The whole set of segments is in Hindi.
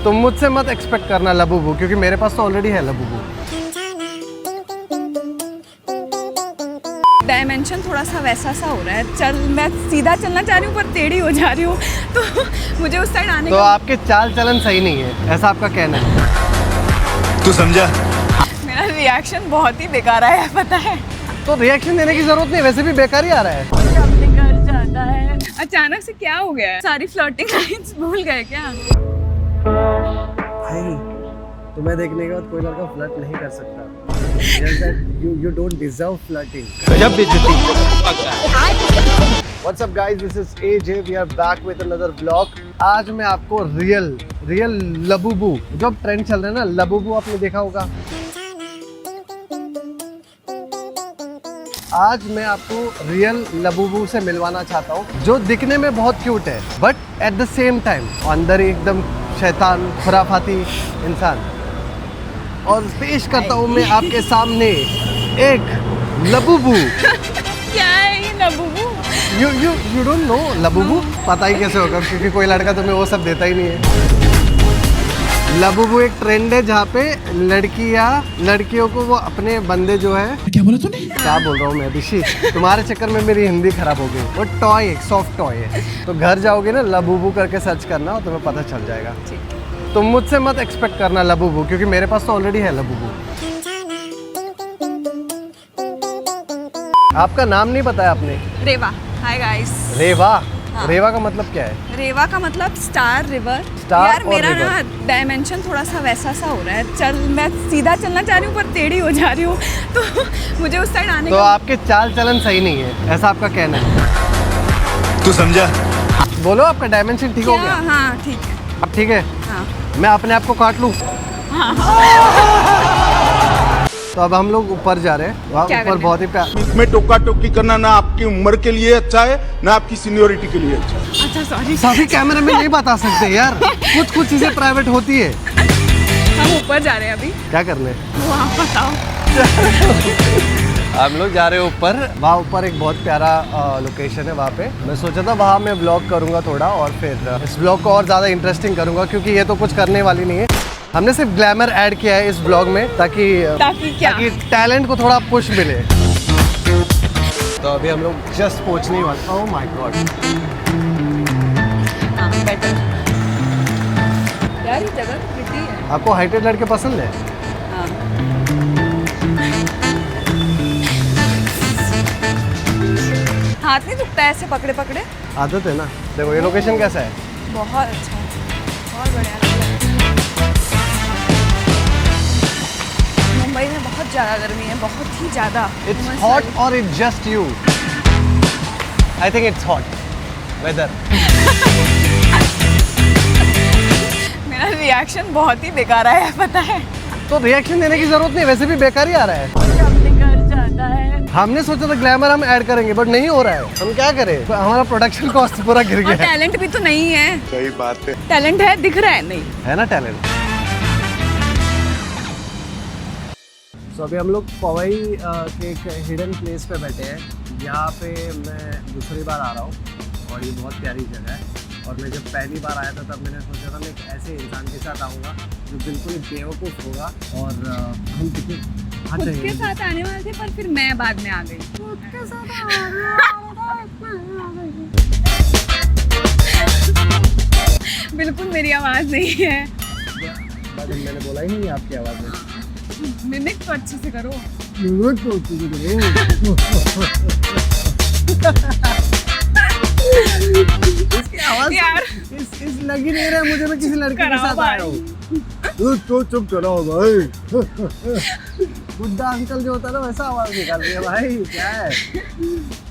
तुम मुझसे मत एक्सपेक्ट करना लबूबू, क्योंकि मेरे पास तो ऑलरेडी है लबूबू। डायमेंशन थोड़ा सा वैसा सा हो रहा है। मैं सीधा चलना चाह रही हूँ पर टेढ़ी हो जा रही हूँ, तो मुझे उस साइड आने तो आपके चाल चलन सही नहीं है, ऐसा आपका कहना है? तू समझा? मेरा रिएक्शन बहुत ही बेकार आया है, पता है। तो रिएक्शन देने की जरूरत नहीं, वैसे भी बेकार ही आ रहा है। अपने घर जाना है। अचानक से क्या हो गया है? सारी फ्लर्टिंग लाइंस भूल गए क्या? भाई तुम्हें देखने के बाद कोई लड़का फ्लर्ट नहीं कर सकता। Just that you don't deserve flirting. गजब बेइज्जती। What's up guys, this is AJ. We are back with another vlog. आज मैं आपको रियल लबूबू, जो ट्रेंड चल रहा है ना, लबूबू आपने देखा होगा। आज मैं आपको रियल लबूबू से मिलवाना चाहता हूँ, जो दिखने में बहुत क्यूट है but at the same time अंदर एकदम शैतान खुराफाती इंसान। और पेश करता हूँ मैं आपके सामने एक लबूबू। क्या है ये Labubu? You don't know Labubu? पता ही कैसे होगा, क्योंकि कोई लड़का तुम्हें वो सब देता ही नहीं है। लबूबू एक ट्रेंड है जहाँ पे लड़कियों को वो अपने बंदे जो है, क्या बोला तूने? क्या बोल रहा हूँ मैं ऋषि, तुम्हारे चक्कर में मेरी हिंदी खराब हो गई। वो टॉय, एक सॉफ्ट टॉय है। तो घर जाओगे ना, लबूबू करके सर्च करना और तुम्हें पता चल जाएगा। तुम मुझसे मत एक्सपेक्ट करना लबूबू, क्योंकि मेरे पास तो ऑलरेडी है लबूबू। आपका नाम नहीं बताया आपने? रेवा। Hi guys. रेवा? हाँ। रेवा का मतलब क्या है? रेवा का मतलब स्टार रिवर। स्टार यार और मेरा रिवर। ना डायमेंशन थोड़ा सा वैसा सा हो रहा है। मैं सीधा चलना चाह रही हूँ पर टेढ़ी हो जा रही हूँ, तो मुझे उस साइड आने तो का। आपके चाल चलन सही नहीं है, ऐसा आपका कहना है? तू समझा? बोलो, आपका डायमेंशन ठीक हो क्या? गया? हाँ ठीक है। अब ठीक है? हाँ। मैं अपने आप को काट लूँ? तो अब हम लोग ऊपर जा रहे हैं। वहाँ क्या ऊपर करने? बहुत ही प्यार। इसमें टोका टोकी करना ना आपकी उम्र के लिए अच्छा है ना आपकी सीनियोरिटी के लिए अच्छा है। अच्छा सॉरी। सभी कैमरे में नहीं बता सकते यार, कुछ चीजें प्राइवेट होती है। हम ऊपर जा रहे हैं अभी। क्या करने? वहाँ बताओ। हम लोग जा रहे हैं ऊपर। वहाँ ऊपर एक बहुत प्यारा लोकेशन है। वहाँ पे मैं सोचा था वहाँ मैं व्लॉग करूँगा थोड़ा, और फिर इस व्लॉग को और ज़्यादा इंटरेस्टिंग करूँगा, क्योंकि ये तो कुछ करने वाली नहीं है। हमने सिर्फ ग्लैमर ऐड किया है इस व्लॉग में, ताकि क्या? टैलेंट को थोड़ा पुश मिले। तो अभी हम लोग जस्ट पहुँचने वाले। ओह माय गॉड, हाँ बेटर। यार ये जगह तो प्रिटी है। आपको हाइटेड लड़के पसंद है? हाँ। हाथ नहीं दुखता है ऐसे पकड़े पकड़े? आदत है ना। देखो ये लोकेशन कैसा है? बहुत अच्छा, बहुत बढ़िया लग रहा है। मुंबई में बहुत ज़्यादा गर्मी है, बहुत ही ज़्यादा। It's hot or it's just you? I think it's hot weather. मेरा रिएक्शन बहुत ही बेकार आया है, पता है। तो रिएक्शन देने की जरूरत नहीं, वैसे भी बेकार ही आ रहा है। मुझे अपने घर जाना है। हमने सोचा था ग्लैमर हम ऐड करेंगे, बट नहीं हो रहा है। हम क्या करें, हमारा प्रोडक्शन कॉस्ट पूरा गिर और गया है। टैलेंट भी तो नहीं है। सही बात है। टैलेंट है, दिख रहा है नहीं। है ना टैलेंट। तो अभी हम लोग पवई के एक हिडन प्लेस पे बैठे हैं। यहाँ पे मैं दूसरी बार आ रहा हूँ और ये बहुत प्यारी जगह है। और मैं जब पहली बार आया था तब मैंने सोचा था मैं एक ऐसे इंसान के साथ आऊँगा जो बिल्कुल ही बेवकूफ़ होगा, और हम कितने खुद के साथ आने वाले थे, पर फिर मैं बाद में आ गई। बिल्कुल मेरी आवाज़ नहीं है। मैंने बोला ही नहीं आपकी आवाज़ में। मिमिक तो अच्छे से करो। इसकी आवाज़ यार। इस लगी नहीं रहा है मुझे, मैं किसी लड़के के कराओ साथ आया भाई। हूँ। तो चुप करो भाई। बुड्ढा अंकल जो होता है ना, वैसा आवाज निकाल रही है भाई। क्या है,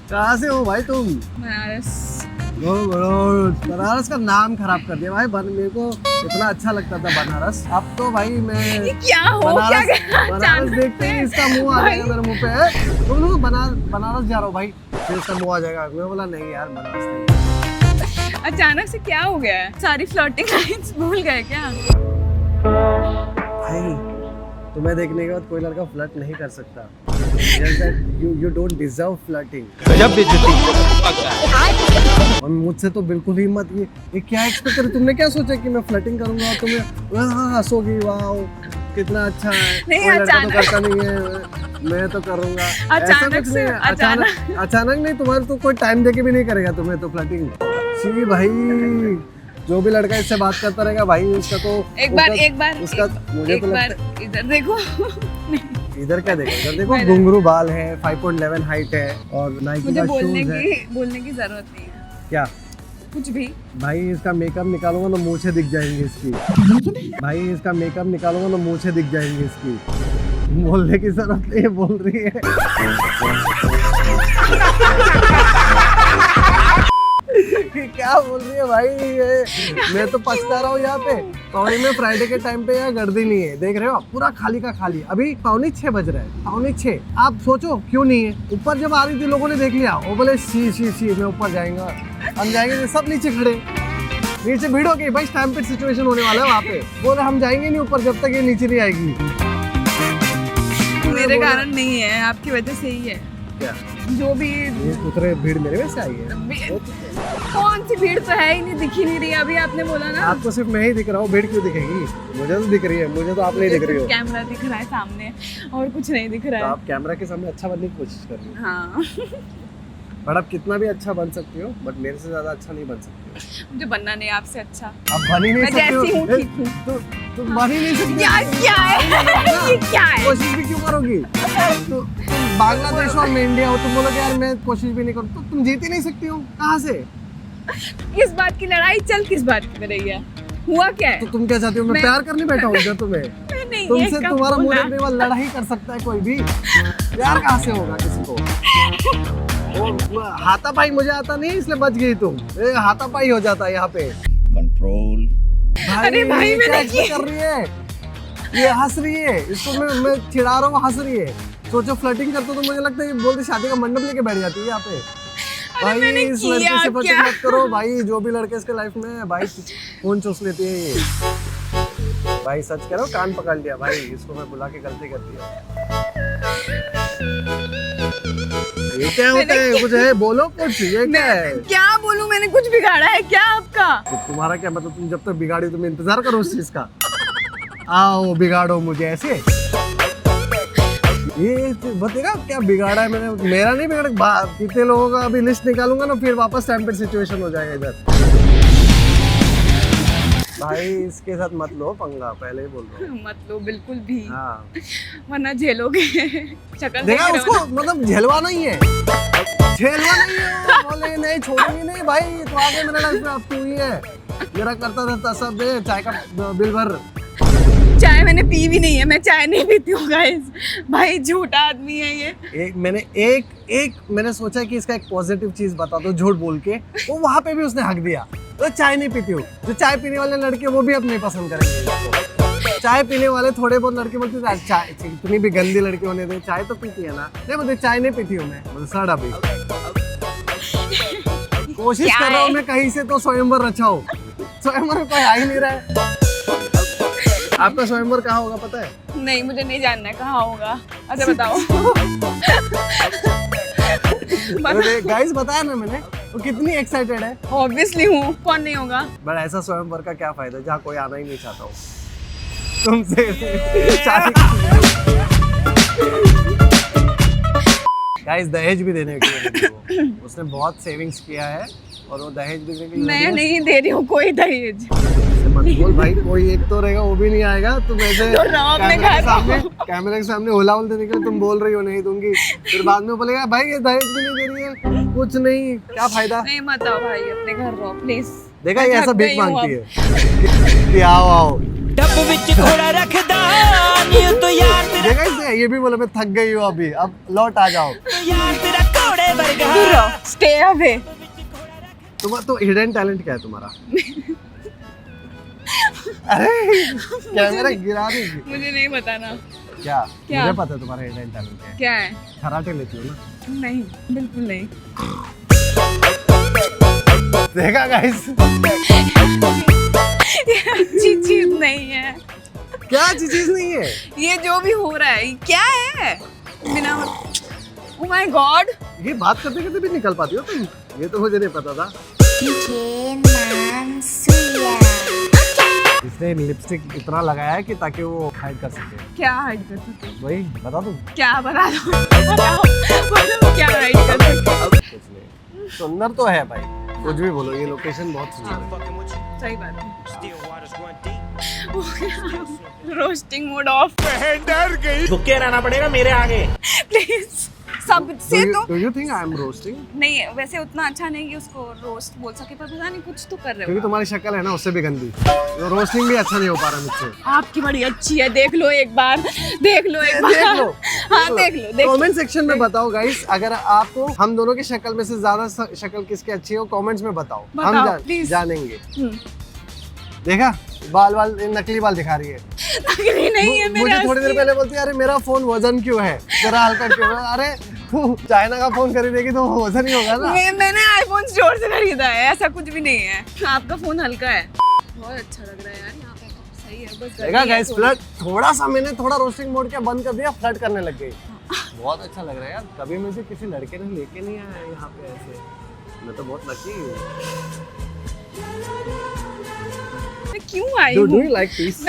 कहाँ से हो भाई तुम? बनारस। बनारस का नाम खराब कर दिया भाई। मेरे को इतना अच्छा लगता था बनारस, अब तो भाई मैं ये क्या हो क्या बनारस देखते ही इसका मुंह आ जाएगा मेरे मुंह पे। तुम लोग बनारस जा रहा हो भाई, फिर इसका मुंह आ जाएगा। मैं बोला नहीं यार, बनारस नहीं। अचानक से क्या हो गया है? सारी फ्लर्टिंग लाइंस भूल गए क्या? भाई तुम्हें देखने के बाद कोई लड़का फ्लर्ट नहीं कर सकता। Just that you don't deserve flirting. गजब बेइज्जती। और मुझसे तो बिल्कुल ही मत। ये क्या एक्सपेक्ट कर, तुमने क्या सोचा कि मैं फ्लर्टिंग करूंगा और तुम्हें हंसोगी, वाह कितना अच्छा है, नहीं, कोई लड़का तो अचानक। करता नहीं है, मैं तो करूंगा। ऐसा अचानक कुछ से, नहीं है। अचानक नहीं, तुम्हारे तो कोई टाइम देके भी नहीं करेगा तुम्हें तो फ्लर्टिंग। सी भाई, जो भी लड़का इससे बात करता रहेगा भाई उसका तो एक बार उसका मुझे एक तो बार लगता इधर देखो। है इधर क्या देखो, इधर देखो मैंने- घुंघरू बाल है, 5.11 हाइट है और नाइकी मुझे का शूज है। बोलने की जरूरत नहीं है क्या कुछ भी। भाई, इसका मेकअप निकालूंगा तो मूछें दिख जाएंगी इसकी। भाई इसका मेकअप निकालूंगा तो मूछें दिख जाएंगी इसकी। बोलने की जरूरत नहीं है, बोल रही है। ये क्या बोल रही है भाई, ये मैं तो पछता रहा हूँ यहाँ पे। पौड़ी में फ्राइडे के टाइम पे यहाँ गर्दी नहीं है, देख रहे हो पूरा खाली का खाली। अभी 5:45 बज रहा है, 5:45। आप सोचो क्यों नहीं है। ऊपर जब आ रही थी लोगों ने देख लिया, वो बोले सी मैं ऊपर जाएगा, हम जाएंगे। सब नीचे खड़े, नीचे भीड़ हो गई भाई, स्टैम्पेड सिचुएशन होने वाला है वहाँ पे। बोले हम जाएंगे नहीं ऊपर जब तक ये नीचे नहीं आएगी। मेरे कारण नहीं है, आपकी वजह से ही है। क्या जो भी ये उतरे भीड़ मेरे वैसे आई है? कौन सी भीड़ तो है ही नहीं, दिख ही नहीं रही। अभी आपने बोला ना आपको सिर्फ मैं ही दिख रहा हूँ, भीड़ क्यों दिखेगी? मुझे तो दिख रही है, मुझे तो आप नहीं दिख रही हो। कैमरा दिख रहा है सामने और कुछ नहीं दिख तो रहा है। आप कैमरा के सामने अच्छा बनने की कोशिश कर रही हो, हाँ। बट आप कितना भी अच्छा बन सकती हो, बट मेरे से ज्यादा अच्छा नहीं बन सकती हो। मुझे बनना नहीं आपसे अच्छा। आप बन ही नहीं मैं सकती हो। जैसी हूँ, ए, ठीक हूँ। तुम बन ही नहीं सकती। क्या क्या है ये क्या है? कोशिश भी क्यों करोगी? तो तुम बांग्लादेश और मैं इंडिया हो, तुम बोलोगे यार मैं कोशिश भी नहीं करूँ, तो तुम जीत ही नहीं सकती हो। कहाँ से? किस बात की लड़ाई चल किस बात की रही है? हुआ क्या है? तो तुम क्या चाहती हो? मैं प्यार करने बैठा हूँ इधर तुम्हें। नहीं, तुमसे ये कब तुम्हारा मुंह बोला? देखने वाला लड़ाई कर सकता है कोई भी। प्यार कहाँ से होगा किसी को? हाथापाई मुझे आता नहीं, इसलिए बच गई तुम। हाथापाई हो जाता है यहाँ पे। कंट्रोल। अरे भाई, ये क्या मैंने एक्सपेक्ट कर रही है? ये हंस रही है, इसको मैं चिढ़ा रहा हूँ, हंस रही है। सोचो फ्लर्टिंग करते तो मुझे लगता है ये बोलते शादी का मंडप लेके बैठ जाती है यहाँ पे। भाई मैंने इस किया लड़के से फ्लर्टिंग क्या? मत करो भाई, जो भी लड़के इसके लाइफ में है भाई फोन चूस लेती है ये। भाई सच कह रहा हूँ, कान पकड़ लिया भाई, इसको मैं बुला के गलती कर दिया। ये क्या होता है? कुछ है बोलो कुछ, ये क्या है? क्या बोलूं, मैंने कुछ बिगाड़ा है क्या आपका? तो तुम्हारा क्या मतलब? तुम जब तक बिगाड़ी तुम इंतजार करो उस चीज का। आओ बिगाड़ो मुझे ऐसे। ये बताएगा क्या बिगाड़ा है मैंने? मेरा नहीं बिगाड़ा, कितने लोगों का अभी लिस्ट निकालूंगा ना, फिर वापस स्टैम्पेड सिचुएशन हो जाएगा इधर। भाई इसके साथ मत लो पंगा, पहले ही बोल रहा हूँ। मत लो बिल्कुल भी, हाँ वरना झेलोगे। शक्ल देख देखा रहे हो उसको, ना? मतलब झेलवाना ही है, झेलवाना ही है। बोले नहीं छोड़ूंगी नहीं भाई, तो आगे मेरे लाइफ में अब तू ही है। मेरा करता रहता सब दे, चाय का बिल भर। चाय मैंने पी भी नहीं है, मैं चाय नहीं पीती हूँ गाइस। भाई झूठा आदमी है ये। मैंने सोचा कि इसका एक पॉजिटिव चीज बता दो झूठ बोल के, वो वहां पे भी उसने हक दिया। तो चाय नहीं पीती हूँ, जो चाय पीने वाले लड़के वो भी अब नहीं पसंद करेंगे इसको। चाय पीने वाले थोड़े बहुत लड़के बोलते हैं चाय, इतनी भी गंदी लड़की होने दे, चाय तो पीती है ना। नहीं बोलते चाय नहीं पीती हूँ मैं, बोले सड़ अभी। कोशिश क्या कर रहा हूँ है? मैं कहीं से तो स्वयंवर रचा हो, स्वयंवर में कोई आ ही नहीं रहा है। आपका स्वयंवर कहाँ होगा पता है? नहीं, मुझे नहीं जानना है कहाँ होगा। अच्छा बताओ। गाइस बताया ना मैंने, वो कितनी एक्साइटेड है। ऑब्वियसली हूँ, कौन नहीं होगा। बट ऐसा स्वयंवर का क्या फायदा जहाँ कोई आना ही नहीं चाहता हो तुमसे शादी। गाइस दहेज भी देने के लिए उसने बहुत सेविंग्स किया है, और वो दहेज देने के लिए मैं नहीं दे रही हूँ कोई दहेज। मत बोल भाई, कोई एक तो रहेगा वो भी नहीं आएगा। तुम ऐसे तो रहो अपने कैमरे के सामने हुलाहुल देने के लिए तुम बोल रही हो नहीं दूंगी, फिर बाद में बोलेगा भाई ये दहेज भी नहीं दे रही है, कुछ नहीं, क्या फायदा? नहीं मत आओ भाई, अपने घर रहो प्लीज। देखा ये ऐसा भीख मांगती है कि आओ आओ। डब विच घोड़ा रखदा नी तो यार तेरा, देखा इसे, ये भी बोला मैं थक गई हूँ अभी, अब लौट आ जाओ। यार तेरा घोड़े वर्गा। दूर रहो, स्टे अवे। तुम्हारा तो हिडन टैलेंट क्या है तुम्हारा? अरे कैमरा गिरा देगी। मुझे नहीं बताना। क्या? क्या? मुझे पता है तुम्हारा हिडन टैलेंट क्या है। क्या है? कराटे लेती हो ना? नहीं, बिल्कुल नहीं। देखा गाइस, ये अच्छी चीज नहीं है। क्या अच्छी चीज नहीं है? ये जो भी हो रहा है ये क्या है? बिना ओह माय गॉड। ये बात करते करते भी निकल पाती हो तुम, ये तो मुझे नहीं पता था। इसने लिपस्टिक इतना लगाया है कि ताकि वो हाइड कर सके। क्या हाइड कर सकते हो? वही बता दूं? क्या बता दो, बताओ क्या हाइड कर सकते हो? कुछ नहीं, सुंदर तो है भाई, कुछ भी बोलो, ये लोकेशन बहुत सुंदर है। सही बात है। Roasting mode of. झुके रहना पड़ेगा मेरे आगे। प्लीज सबसे तो Do you think I am roasting? नहीं, वैसे उतना अच्छा नहीं कि उसको रोस्ट बोल सके, पर पता नहीं कुछ तो कर रहे क्योंकि हो। तुम्हारी शक्ल है ना उससे भी गंदी, तो रोस्टिंग भी अच्छा नहीं हो पा रहा मुझसे। आपकी बड़ी अच्छी है, देख लो एक बार, देख लो एक बार। देख लो, हाँ देख लो, देख लो। कमेंट सेक्शन में बताओ गाइस, अगर आपको हम दोनों की शक्ल में से ज्यादा शक्ल किसकी अच्छी है वो कमेंट्स में बताओ, हम please। जानेंगे। हम्म। देखा, बाल नकली बाल दिखा रही है। नकली नहीं है, मेरे मुझे थोड़ी देर असली। पहले बोलती है अरे मेरा फोन वजन क्यों है, तेरा हल्का क्यों है। अरे तू चाइना का फोन खरीदेगी तो वजन ही होगा ना। मैंने आईफोन स्टोर से खरीदा है, ऐसा कुछ भी नहीं है। आपका फोन हल्का है। बहुत अच्छा लग रहा है यार यहाँ पे, तो सही है। बस देखा गाइस, फ्लर्ट थोड़ा सा मैंने थोड़ा रोस्टिंग मोड के बंद कर दिया, फ्लर्ट करने लग गई। बहुत अच्छा लग रहा है यार, कभी मुझे किसी लड़के ने लेके नहीं आया यहाँ पे ऐसे, मैं तो बहुत लकी हूँ। मैं क्यों आई Do हूँ? you like peace?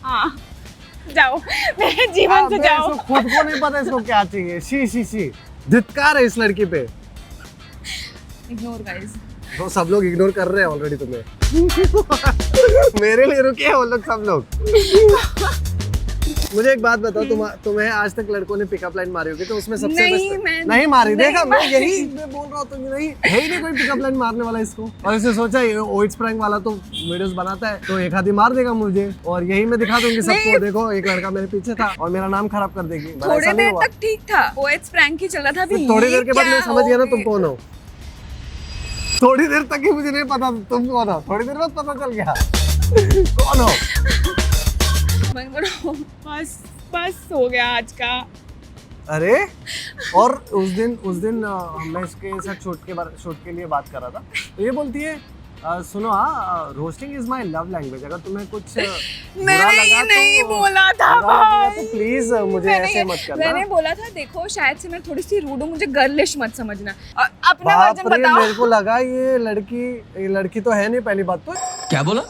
हाँ, जाओ मेरे जीवन से जाओ। इसको खुद को नहीं पता इसको क्या चाहिए। शी धिक्कार है इस लड़की पे। Ignore guys. तो सब लोग इग्नोर कर रहे हैं ऑलरेडी तुम्हें। मेरे लिए रुके हैं वो लोग सब लोग। मुझे एक बात बताओ, तुम्हें आज तक लड़कों ने पिकअप लाइन मारी होगी तो उसमें सबसे नहीं, बेस्ट नहीं मारी। देखा, मैं यही बोल रहा हूँ, तो नहीं है ही नहीं कोई पिकअप लाइन मारने वाला इसको। और इसे सोचा ये ओइट्स प्रैंक वाला तो वीडियोस बनाता है तो एक आधी मार देगा मुझे, और यही मैं दिखा दूंगी सबको, देखो एक लड़का मेरे पीछे था और मेरा नाम खराब कर देगी। थोड़ी देर तक ठीक था, ओएच प्रैंक ही चला था। फिर थोड़ी देर के बाद मैं समझ गया ना तुम कौन हो। थोड़ी देर तक ही मुझे नहीं पता तुम कौन हो, थोड़ी देर बाद पता चल गया कौन हो। बस हो गया आज का। अरे और उस दिन मैं इसके साथ शूट के लिए बात कर रहा था, तो ये बोलती है सुनो roasting is my love language, अगर तुम्हें कुछ मैंने ये नहीं बोला था भाई, तो प्लीज मुझे ऐसे मत करना। मैंने बोला था देखो शायद से मैं थोड़ी सी रूड हूँ, मुझे गर्लिश मत समझना। अपना बाप वर्जन रे, बताओ। मेरे को लगा ये लड़की तो है नहीं, पहली बात तो क्या बोला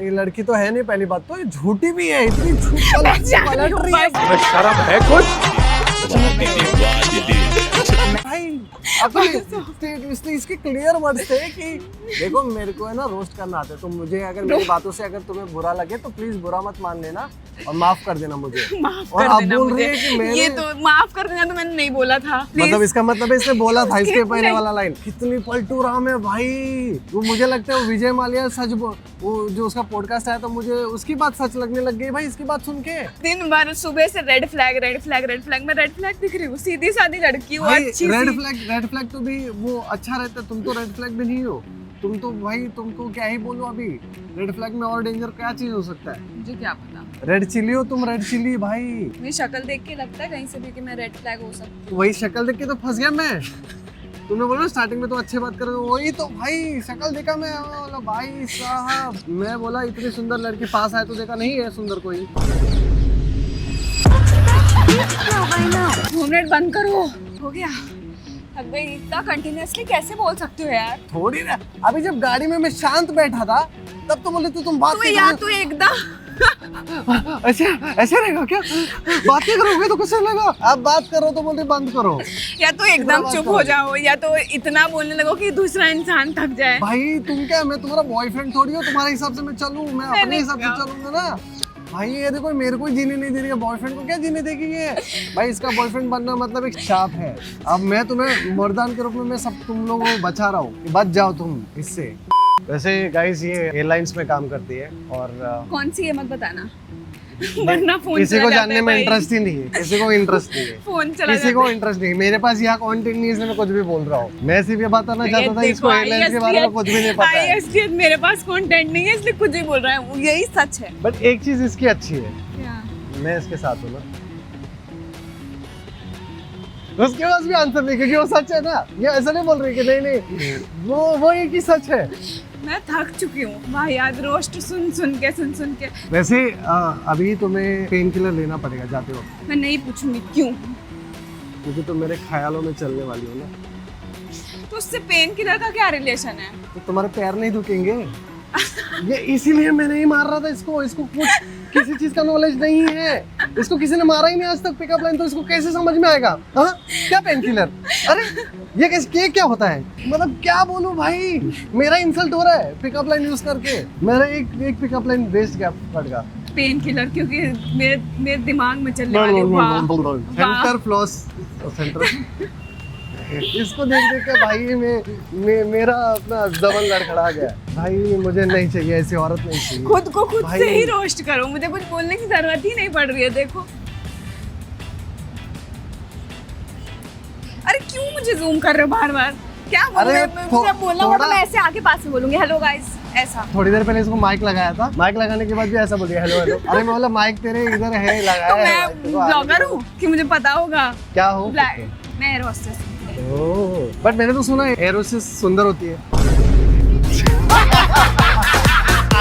ये लड़की तो है नहीं, पहली बात तो ये झूठी भी है, इतनी झूठ पलट रही है शर्म है कुछ? भाई। इसके क्लियर वर्ड्स थे कि देखो मेरे को है ना रोस्ट करना आता है, तो मुझे अगर मेरी बातों से अगर तुम्हें बुरा लगे तो प्लीज बुरा मत मान लेना और माफ कर देना मुझे। माफ और कर आप देना बोल मुझे। रही है कि मैंने ये तो माफ कर देना तो मैंने नहीं बोला था। मतलब इसका मतलब इसने बोला था इसके पहले वाला लाइन। कितनी पलटू राम है भाई वो, मुझे लगता है वो विजय माल्या सच वो जो उसका पॉडकास्ट आया तो मुझे उसकी बात सच लगने लग गई भाई इसकी बात सुन के। दिन भर सुबह से रेड फ्लैग मैं रेड फ्लैग दिख रही हूँ, सीधी सादी लड़की हूँ, अच्छी रेड फ्लैग तो भी वो अच्छा रहता है, तुम तो रेड फ्लैग भी नहीं हो। तुम तो भाई तुमको क्या ही बोलूं अभी, रेड फ्लैग में और डेंजर क्या चीज हो सकता है? मुझे क्या पता। रेड चिली हो तुम, रेड चिली भाई। मेरी शक्ल देख के लगता है कहीं से भी कि मैं रेड फ्लैग हो सकती वही शक्ल देख के तो फंस गया मैं। तुमने बोला स्टार्टिंग में तो अच्छे बात कर रहे हो, वही तो भाई शक्ल देखा मैं, बोला भाई साहब, मैं बोला इतनी सुंदर लड़की पास आए तो देखा नहीं है सुंदर कोई। 2 मिनट बंद करो, हो गया। थक गई, इतना कंटिन्यूअसली कैसे बोल सकते हो यार? थोड़ी ना, अभी जब गाड़ी में मैं शांत बैठा था तब तो बोले तुम बात तो यार तू एकदम ऐसे रहेगा क्या? बात नहीं करोगे तो कैसे लगा? आप बात करो तो बोलते बंद करो। या तो एकदम चुप हो जाओ या तो इतना बोलने लगो कि दूसरा इंसान थक जाए। भाई तुम क्या, मैं तुम्हारा बॉयफ्रेंड थोड़ी हूँ तुम्हारे हिसाब से मैं चलूँ, मैं अपने हिसाब से चलूंगा ना भाई। ये देखो मेरे को जीने नहीं दे रही है, बॉयफ्रेंड को क्या जीने देगी ये? भाई इसका बॉयफ्रेंड बनना मतलब एक शाप है। अब मैं तुम्हें मर्दान के रूप में मैं सब तुम लोगों को बचा रहा हूँ कि बच जाओ तुम इससे। वैसे गाइस ये एयरलाइंस में काम करती है और कौन सी है मत बताना वरना फोन किसी को जानने में इंटरेस्ट ही नहीं है, किसी को इंटरेस्ट नहीं है, फोन चला किसी को इंटरेस्ट नहीं। मेरे पास यहाँ कंटेंट नहीं है इसलिए मैं कुछ भी बोल रहा हूँ। मैं सिर्फ ये बताना चाहता था इसको एयरलाइंस के बारे में कुछ भी नहीं पता है। मेरे पास कंटेंट नहीं है इसलिए कुछ भी बोल रहा है, यही सच है। बट एक चीज इसकी अच्छी है, क्या? मैं इसके साथ हूँ ना, उसके पास भी आंसर नहीं क्योंकि वो सच है ना। ये ऐसा नहीं बोल रही कि नहीं वो एक ही सच है। मैं थक चुकी हूँ भाई यार, रोस्ट सुन के। वैसे अभी तुम्हें पेन किलर लेना पड़ेगा जाते हो। मैं नहीं पूछूंगी क्यों, क्योंकि तुम मेरे ख्यालों में चलने वाली हो ना। तो उससे पेन किलर का क्या रिलेशन है? तो तुम्हारे पैर नहीं दुखेंगे। ये इसीलिए मैं नहीं मार रहा था इसको। इसको कुछ किसी चीज का नॉलेज नहीं है। इसको किसी ने मारा ही नहीं आज तक पिकअप लाइन, तो इसको कैसे समझ में आएगा? हाँ, क्या पेन किलर? अरे ये कैसे क्या होता है? मतलब क्या बोलूं भाई, मेरा इंसल्ट हो रहा है पिकअप लाइन यूज करके। मेरा एक पिकअप लाइन वेस्ट गया फट गया। पेन किलर, क्योंकि मेरे दिमाग में चलने वाली सेंटर फ्लॉस सेंटर। इसको देख देख के भाई मेरा अपना जबन लड़खड़ा गया। भाई मुझे नहीं चाहिए, ऐसी औरत नहीं चाहिए। खुद को खुद भाई, से ही रोस्ट करो, मुझे कुछ बोलने की जरूरत ही नहीं पड़ रही है। देखो, अरे क्यों मुझे जूम कर रहे हो बार बार? क्या अरे मुझे बोलना होगा तो मैं ऐसे आगे पास से बोलूंगी, हेलो गाइस, ऐसा। थोड़ी देर पहले इसको माइक लगाया था, माइक लगाने के बाद भी ऐसा बोल दिया हेलो हेलो। अरे मैं बोला माइक तेरे इधर है लगाया तो है। मैं ब्लॉगर हूँ कि मुझे पता होगा? क्या हो? मैं एयर होस्टेस हूँ। बट मैंने तो सुना है एयर होस्टेस सुंदर होती है।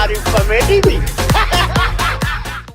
Are you comedy?